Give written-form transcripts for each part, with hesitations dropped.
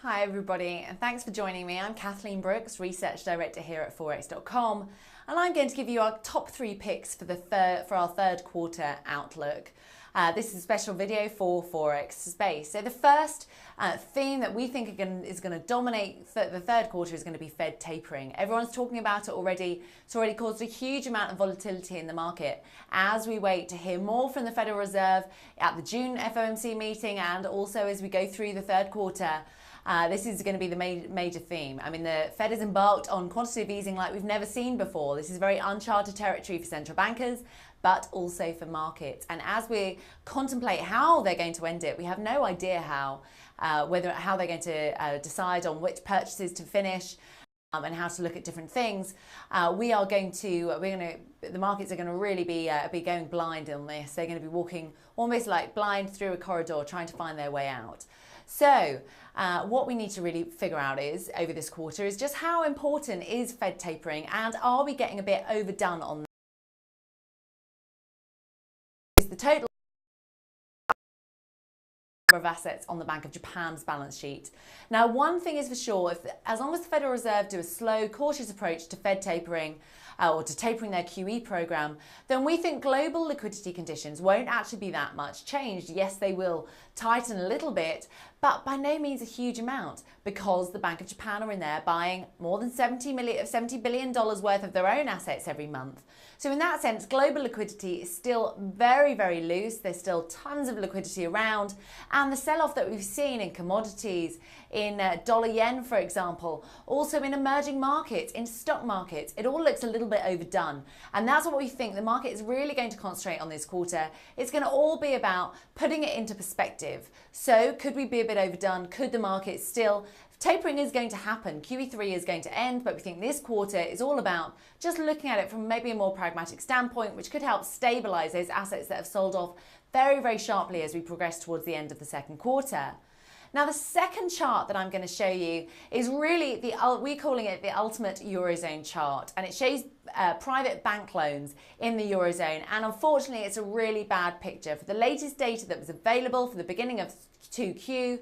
Hi everybody, and thanks for joining me. I'm Kathleen Brooks, Research Director here at Forex.com, and I'm going to give you our top 3 picks for our third quarter outlook. This is a special video for Forex space. So the first theme that we think is going to dominate the third quarter is going to be Fed tapering. Everyone's talking about it already. It's already caused a huge amount of volatility in the market as we wait to hear more from the Federal Reserve at the June FOMC meeting, and also as we go through the third quarter. This is going to be the major theme. I mean, the Fed has embarked on quantitative easing like we've never seen before. This is very uncharted territory for central bankers, but also for markets. And as we contemplate how they're going to end it, we have no idea how they're going to decide on which purchases to finish and how to look at different things. The markets are going to really be going blind on this. They're going to be walking almost like blind through a corridor, trying to find their way out. So what we need to really figure out is over this quarter is just how important is Fed tapering, and are we getting a bit overdone on that? Is the total of assets on the Bank of Japan's balance sheet. Now, one thing is for sure, as long as the Federal Reserve do a slow, cautious approach to Fed tapering or to tapering their QE program, then we think global liquidity conditions won't actually be that much changed. Yes, they will tighten a little bit, but by no means a huge amount, because the Bank of Japan are in there buying more than $70 billion worth of their own assets every month. So in that sense, global liquidity is still very, very loose. There's still tons of liquidity around, and the sell-off that we've seen in commodities, in dollar yen, for example, also in emerging markets, in stock markets, it all looks a little bit overdone. And that's what we think the market is really going to concentrate on this quarter. It's going to all be about putting it into perspective. So could we be a bit overdone? Could the market still... Tapering is going to happen. QE3 is going to end, but we think this quarter is all about just looking at it from maybe a more pragmatic standpoint, which could help stabilize those assets that have sold off very, very sharply as we progress towards the end of the second quarter. Now, the second chart that I'm going to show you is really we're calling it the ultimate Eurozone chart, and it shows private bank loans in the Eurozone. And unfortunately, it's a really bad picture. For the latest data that was available for the beginning of 2Q,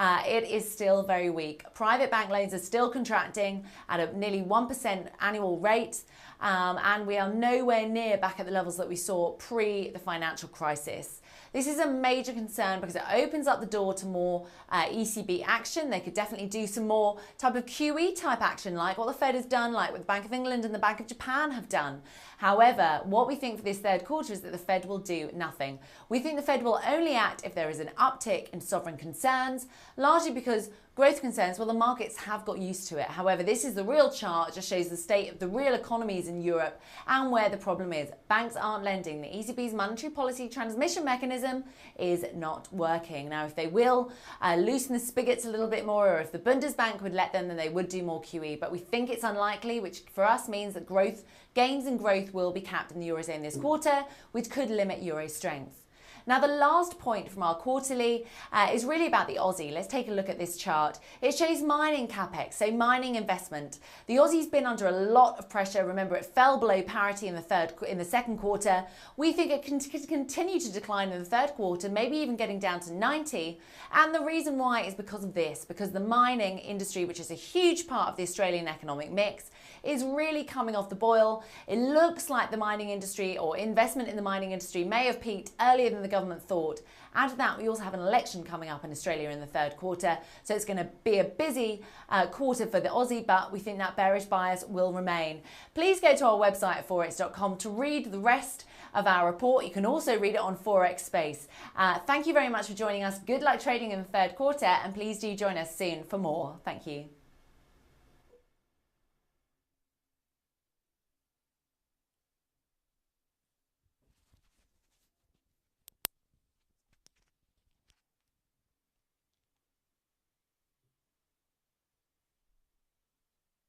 it is still very weak. Private bank loans are still contracting at a nearly 1% annual rate, and we are nowhere near back at the levels that we saw pre the financial crisis. This is a major concern because it opens up the door to more ECB action. They could definitely do some more type of QE type action, like what the Fed has done, like what the Bank of England and the Bank of Japan have done. However, what we think for this third quarter is that the Fed will do nothing. We think the Fed will only act if there is an uptick in sovereign concerns, largely because growth concerns, well, the markets have got used to it. However, this is the real chart. It just shows the state of the real economies in Europe and where the problem is. Banks aren't lending. The ECB's monetary policy transmission mechanism is not working. Now, if they will loosen the spigots a little bit more, or if the Bundesbank would let them, then they would do more QE. But we think it's unlikely, which for us means that gains in growth will be capped in the Eurozone this quarter, which could limit Euro strength. Now, the last point from our quarterly is really about the Aussie. Let's take a look at this chart. It shows mining capex, so mining investment. The Aussie's been under a lot of pressure. Remember, it fell below parity in the second quarter. We think it can continue to decline in the third quarter, maybe even getting down to 90. And the reason why is because of this, because the mining industry, which is a huge part of the Australian economic mix, is really coming off the boil. It looks like the mining industry, or investment in the mining industry, may have peaked earlier than the government thought. Add to that, we also have an election coming up in Australia in the third quarter, so it's going to be a busy quarter for the Aussie, but we think that bearish bias will remain. Please go to our website at Forex.com to read the rest of our report. You can also read it on Forex Space. Thank you very much for joining us. Good luck trading in the third quarter, and please do join us soon for more. Thank you.